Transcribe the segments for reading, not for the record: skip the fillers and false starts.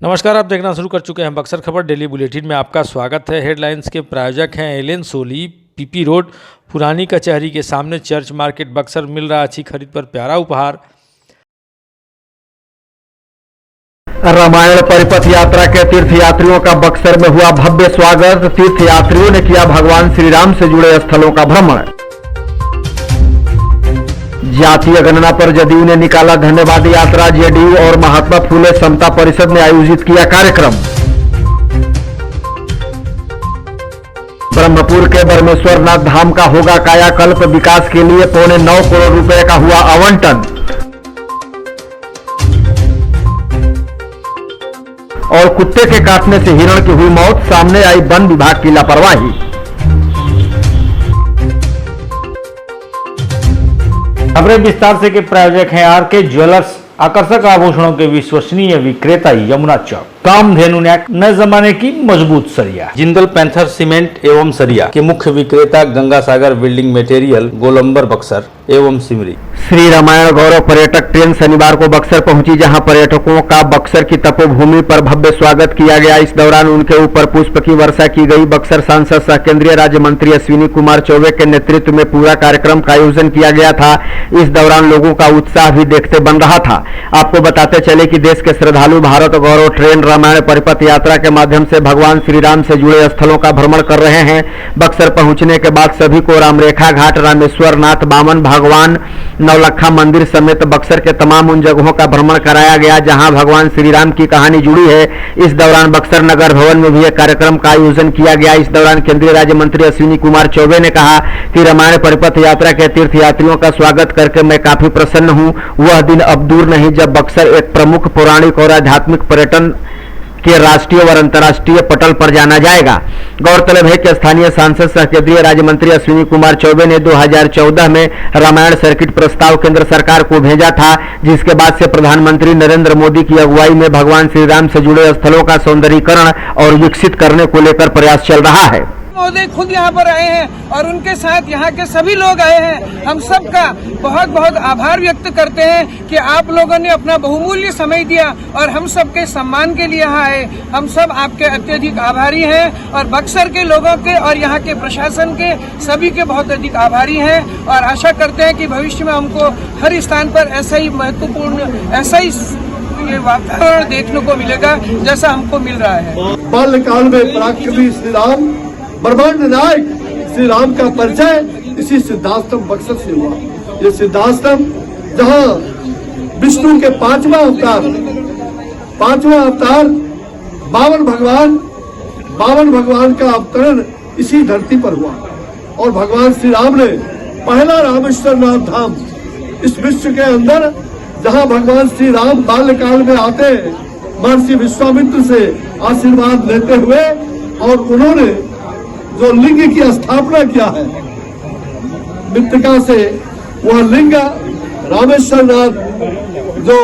नमस्कार, आप देखना शुरू कर चुके हैं बक्सर खबर डेली बुलेटिन में आपका स्वागत है। हेडलाइंस के प्रायोजक हैं एलेन सोली। पीपी रोड पुरानी कचहरी के सामने चर्च मार्केट बक्सर, मिल रहा अच्छी खरीद पर प्यारा उपहार। रामायण परिपथ यात्रा के तीर्थयात्रियों का बक्सर में हुआ भव्य स्वागत। तीर्थयात्रियों ने किया भगवान श्री राम से जुड़े स्थलों का भ्रमण। जातीय गणना पर जदयू ने निकाला धन्यवाद यात्रा। जेडीयू और महात्मा फूले समता परिषद ने आयोजित किया कार्यक्रम। ब्रह्मपुर के बरमेश्वरनाथ धाम का होगा कायाकल्प, विकास के लिए 9.25 करोड़ रुपए का हुआ आवंटन। और कुत्ते के काटने से हिरण की हुई मौत, सामने आई वन विभाग की लापरवाही। खबरें विस्तार से के प्रायोजक हैं आरके ज्वेलर्स, आकर्षक आभूषणों के विश्वसनीय विक्रेता यमुना चौक। कामधेनु नेक, नए जमाने की मजबूत सरिया। जिंदल पैंथर सीमेंट एवं सरिया के मुख्य विक्रेता गंगा सागर बिल्डिंग मटेरियल, गोलंबर बक्सर एवं सिमरी। श्री रामायण गौरव पर्यटक ट्रेन शनिवार को बक्सर पहुंची, जहां पर्यटकों का बक्सर की तपोभूमि पर भव्य स्वागत किया गया। इस दौरान उनके ऊपर पुष्प की वर्षा की गई। बक्सर सांसद सह केंद्रीय राज्य मंत्री अश्विनी कुमार चौबे के नेतृत्व में पूरा कार्यक्रम का आयोजन किया गया था। इस दौरान लोगों का उत्साह भी देखते बन रहा था। आपको बताते चले कि देश के श्रद्धालु भारत गौरव ट्रेन रामायण परिपथ यात्रा के माध्यम से भगवान श्री राम से जुड़े स्थलों का भ्रमण कर रहे हैं। बक्सर पहुंचने के बाद सभी को रामरेखा घाट, रामेश्वरनाथ, बामन भगवान, नवलखा मंदिर समेत बक्सर के तमाम उन जगहों का भ्रमण कराया गया जहां भगवान श्री राम की कहानी जुड़ी है। इस दौरान बक्सर नगर भवन में भी एक कार्यक्रम का आयोजन किया गया। इस दौरान केंद्रीय राज्य मंत्री अश्विनी कुमार चौबे ने कहा कि रामायण परिपथ यात्रा के तीर्थयात्रियों का स्वागत करके मैं काफी प्रसन्न हूं। वह दिन अब दूर नहीं जब बक्सर एक प्रमुख पौराणिक और आध्यात्मिक पर्यटन के राष्ट्रीय और अंतर्राष्ट्रीय पटल पर जाना जाएगा। गौरतलब है कि स्थानीय सांसद सह केंद्रीय राज्य मंत्री अश्विनी कुमार चौबे ने 2014 में रामायण सर्किट प्रस्ताव केंद्र सरकार को भेजा था, जिसके बाद से प्रधानमंत्री नरेंद्र मोदी की अगुवाई में भगवान श्री राम से जुड़े स्थलों का सौंदर्यीकरण और विकसित करने को लेकर प्रयास चल रहा है। मोदी खुद यहाँ पर आए हैं और उनके साथ यहाँ के सभी लोग आए हैं। हम सबका बहुत बहुत आभार व्यक्त करते हैं कि आप लोगों ने अपना बहुमूल्य समय दिया और हम सबके सम्मान के लिए यहाँ आए। हम सब आपके अत्यधिक आभारी हैं और बक्सर के लोगों के और यहाँ के प्रशासन के सभी के बहुत अधिक आभारी हैं और आशा करते हैं कि भविष्य में हमको हर स्थान पर ऐसा ही महत्वपूर्ण, ऐसा ही ये वातावरण देखने को मिलेगा जैसा हमको मिल रहा है। बाल्यकाल में पराक्रमी श्री राम, ब्रह्मांड नायक श्री राम का परिचय इसी सिद्धाश्रम बक्सर से हुआ। ये सिद्धाश्रम जहाँ विष्णु के पांचवा अवतार बावन भगवान का अवतरण इसी धरती पर हुआ और भगवान श्री राम ने पहला रामेश्वरनाथ धाम इस विश्व के अंदर, जहाँ भगवान श्री राम बाल्यकाल में आते महर्षि विश्वामित्र से आशीर्वाद लेते हुए और उन्होंने जो लिंग की स्थापना किया है मृत्तिका से, वह लिंग रामेश्वरनाथ जो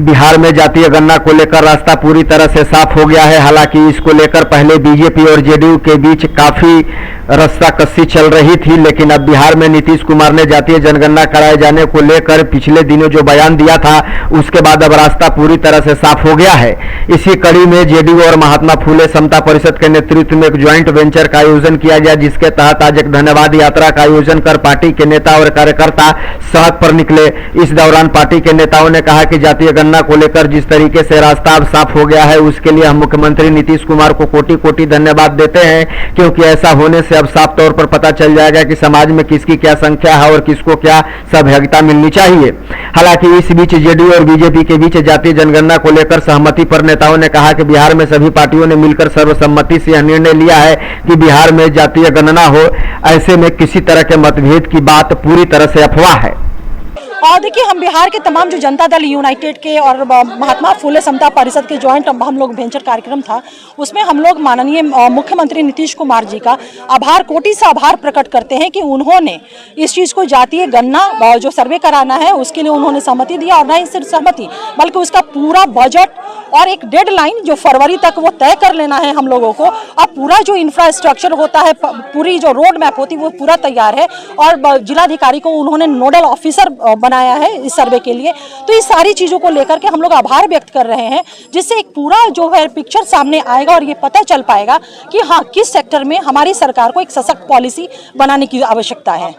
बिहार में जातीय गणना को लेकर रास्ता पूरी तरह से साफ हो गया है। हालांकि इसको लेकर पहले बीजेपी और जेडीयू के बीच काफी रस्साकस्सी चल रही थी, लेकिन अब बिहार में नीतीश कुमार ने जातीय जनगणना कराए जाने को लेकर पिछले दिनों जो बयान दिया था, उसके बाद अब रास्ता पूरी तरह से साफ हो गया है। इसी कड़ी में जेडीयू और महात्मा फूले समता परिषद के नेतृत्व में एक ज्वाइंट वेंचर का आयोजन किया गया, जिसके तहत आज एक धन्यवाद यात्रा का आयोजन कर पार्टी के नेता और कार्यकर्ता सड़क पर निकले। इस दौरान पार्टी के नेताओं ने कहा कि जातीय गणना को लेकर जिस तरीके से रास्ता अब साफ हो गया है, उसके लिए हम मुख्यमंत्री नीतीश कुमार को कोटि कोटि धन्यवाद देते हैं, क्योंकि ऐसा होने से अब साफ तौर पर पता चल जाएगा कि समाज में किसकी क्या संख्या है और किसको क्या सहभागिता मिलनी चाहिए। हालांकि इस बीच जेडीयू और बीजेपी के बीच जातीय जनगणना को लेकर सहमति पर नेताओं ने कहा कि बिहार में सभी पार्टियों ने मिलकर सर्वसम्मति से यह निर्णय लिया है कि बिहार में जातीय गणना हो। ऐसे में किसी तरह के मतभेद की बात पूरी तरह से अफवाह है। और देखिए, हम बिहार के तमाम जो जनता दल यूनाइटेड के और महात्मा फूले समता परिषद के ज्वाइंट हम लोग वेंचर कार्यक्रम था, उसमें हम लोग माननीय मुख्यमंत्री नीतीश कुमार जी का आभार, कोटि से आभार प्रकट करते हैं कि उन्होंने इस चीज़ को जातीय गणना जो सर्वे कराना है उसके लिए उन्होंने सहमति दिया। और नहीं सिर्फ सहमति बल्कि उसका पूरा बजट और एक डेडलाइन जो फरवरी तक वो तय कर लेना है हम लोगों को। अब पूरा जो इंफ्रास्ट्रक्चर होता है, पूरी जो रोड मैप होती है वो पूरा तैयार है और जिलाधिकारी को उन्होंने नोडल ऑफिसर बना बनाया है इस सर्वे के लिए। तो इस सारी चीज़ों को लेकर के हम लोग आभार व्यक्त कर रहे हैं, जिससे एक पूरा जो है पिक्चर सामने आएगा और ये पता चल पाएगा कि हाँ, किस सेक्टर में हमारी सरकार को एक सशक्त पॉलिसी बनाने की आवश्यकता है।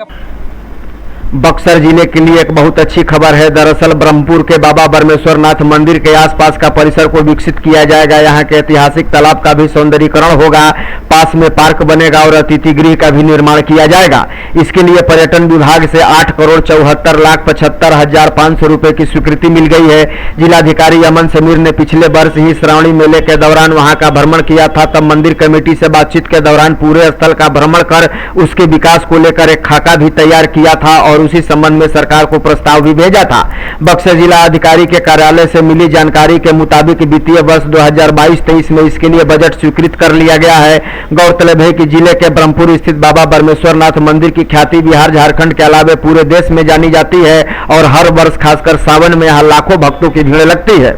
बक्सर जिले के लिए एक बहुत अच्छी खबर है। दरअसल ब्रह्मपुर के बाबा बरमेश्वरनाथ मंदिर के आसपास का परिसर को विकसित किया जाएगा। यहाँ के ऐतिहासिक तालाब का भी सौंदर्यीकरण होगा, पास में पार्क बनेगा और अतिथि गृह का भी निर्माण किया जाएगा। इसके लिए पर्यटन विभाग से 8,74,75,500 रुपए की स्वीकृति मिल गई है। जिलाधिकारी अमन समीर ने पिछले वर्ष ही श्रावणी मेले के दौरान वहां का भ्रमण किया था। तब मंदिर कमेटी से बातचीत के दौरान पूरे स्थल का भ्रमण कर उसके विकास को लेकर एक खाका भी तैयार किया था और उसी संबंध में सरकार को प्रस्ताव भी भेजा था। बक्सर जिला अधिकारी के कार्यालय से मिली जानकारी के मुताबिक वित्तीय वर्ष 2022-23 में इसके लिए बजट स्वीकृत कर लिया गया है। गौरतलब है कि जिले के ब्रह्मपुर स्थित बाबा बरमेश्वरनाथ मंदिर की ख्याति बिहार झारखंड के अलावे पूरे देश में जानी जाती है और हर वर्ष खासकर सावन में यहाँ लाखों भक्तों की भीड़ लगती है।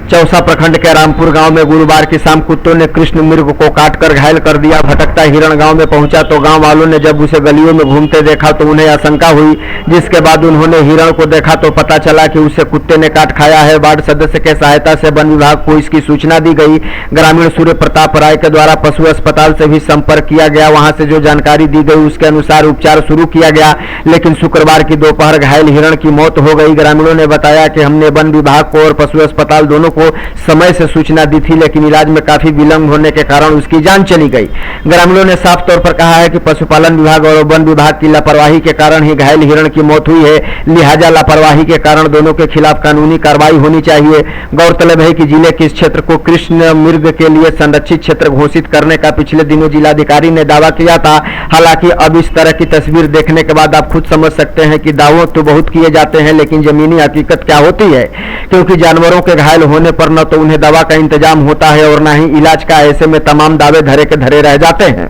चौसा प्रखंड के रामपुर गांव में गुरुवार की शाम कुत्तों ने कृष्ण मृग को काटकर घायल कर दिया। भटकता हिरण गांव में पहुंचा तो गांव वालों ने जब उसे गलियों में घूमते देखा तो उन्हें आशंका हुई, जिसके बाद उन्होंने हिरण को देखा तो पता चला कि उसे कुत्ते ने काट खाया है। वार्ड सदस्य के सहायता से वन विभाग को इसकी सूचना दी गई। ग्रामीण सूर्य प्रताप राय के द्वारा पशु अस्पताल से भी संपर्क किया गया। वहां से जो जानकारी दी गई उसके अनुसार उपचार शुरू किया गया, लेकिन शुक्रवार की दोपहर घायल हिरण की मौत हो गई। ग्रामीणों ने बताया कि हमने वन विभाग को और पशु अस्पताल दोनों को समय से सूचना दी थी, लेकिन इलाज में काफी विलंब होने के कारण उसकी जान चली गई। ग्रामीणों ने साफ तौर पर कहा है कि पशुपालन विभाग और वन विभाग की लापरवाही के कारण ही घायल हिरण की मौत हुई है, लिहाजा लापरवाही के कारण दोनों के खिलाफ कानूनी कार्रवाई होनी चाहिए। गौरतलब है कि जिले के इस क्षेत्र को कृष्ण मृग के लिए संरक्षित क्षेत्र घोषित करने का पिछले दिनों जिलाधिकारी ने दावा किया था। हालांकि अब इस तरह की तस्वीर देखने के बाद आप खुद समझ सकते हैं कि दावों तो बहुत किए जाते हैं, लेकिन जमीनी हकीकत क्या होती है, क्योंकि जानवरों के घायल होने पर न तो उन्हें दवा का इंतजाम होता है और न ही इलाज का। ऐसे में तमाम दावे धरे के धरे रह जाते हैं।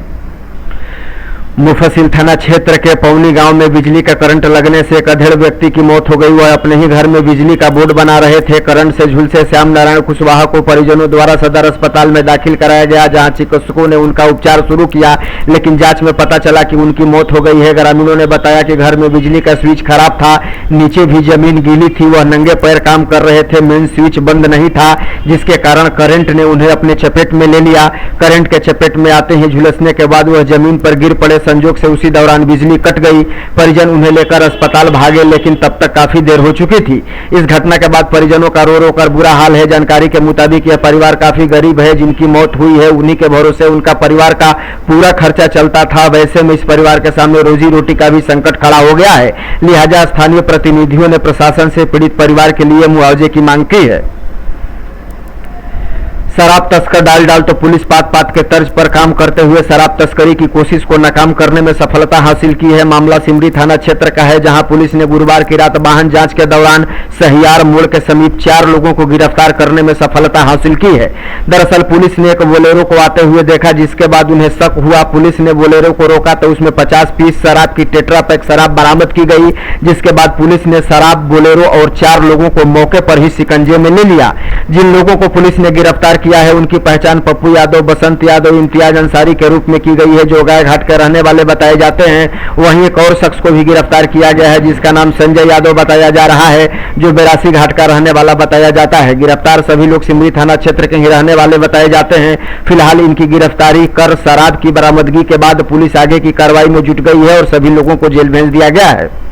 मुफस्सिल थाना क्षेत्र के पौनी गांव में बिजली का करंट लगने से एक अधेड़ व्यक्ति की मौत हो गई। वह अपने ही घर में बिजली का बोर्ड बना रहे थे। करंट से झुलसे श्याम नारायण कुशवाहा को परिजनों द्वारा सदर अस्पताल में दाखिल कराया गया, जहां चिकित्सकों ने उनका उपचार शुरू किया, लेकिन जांच में पता चला कि उनकी मौत हो गई है। ग्रामीणों ने बताया कि घर में बिजली का स्विच खराब था, नीचे भी जमीन गीली थी, वह नंगे पैर काम कर रहे थे, मेन स्विच बंद नहीं था, जिसके कारण करंट ने उन्हें अपने चपेट में ले लिया। करंट के चपेट में आते ही झुलसने के बाद वह जमीन पर गिर पड़े। संजोग से उसी दौरान बिजली कट गई। परिजन उन्हें लेकर अस्पताल भागे, लेकिन तब तक काफी देर हो चुकी थी। इस घटना के बाद परिजनों का रो रो कर बुरा हाल है। जानकारी के मुताबिक यह परिवार काफी गरीब है, जिनकी मौत हुई है उन्हीं के भरोसे उनका परिवार का पूरा खर्चा चलता था। वैसे में इस परिवार के सामने रोजी रोटी का भी संकट खड़ा हो गया है, लिहाजा स्थानीय प्रतिनिधियों ने प्रशासन से पीड़ित परिवार के लिए मुआवजे की मांग की है। शराब तस्कर डाल तो पुलिस पात के तर्ज पर काम करते हुए शराब तस्करी की कोशिश को नाकाम करने में सफलता हासिल की है। मामला सिमरी थाना क्षेत्र का है, जहां पुलिस ने गुरुवार की रात वाहन जांच के दौरान सहियार मोड़ के समीप 4 लोगों को गिरफ्तार करने में सफलता हासिल की है। दरअसल पुलिस ने एक बोलेरो को आते हुए देखा, जिसके बाद उन्हें शक हुआ। पुलिस ने बोलेरो को रोका तो उसमें 50 पीस शराब की टेट्रा पैक शराब बरामद की गई, जिसके बाद पुलिस ने शराब, बोलेरो और 4 लोगों को मौके पर ही शिकंजे में ले लिया। जिन लोगों को पुलिस ने गिरफ्तार किया है उनकी पहचान पप्पू यादव, बसंत यादव, इम्तियाज अंसारी के रूप में की गई है, जो गायघाट के रहने वाले बताए जाते हैं। वहीं एक और शख्स को भी गिरफ्तार किया गया है, जिसका नाम संजय यादव बताया जा रहा है, जो 82 घाट का रहने वाला बताया जाता है। गिरफ्तार सभी लोग सिमरी थाना क्षेत्र के ही रहने वाले बताए जाते हैं। फिलहाल इनकी गिरफ्तारी कर शराब की बरामदगी के बाद पुलिस आगे की कार्रवाई में जुट गई है और सभी लोगों को जेल भेज दिया गया है।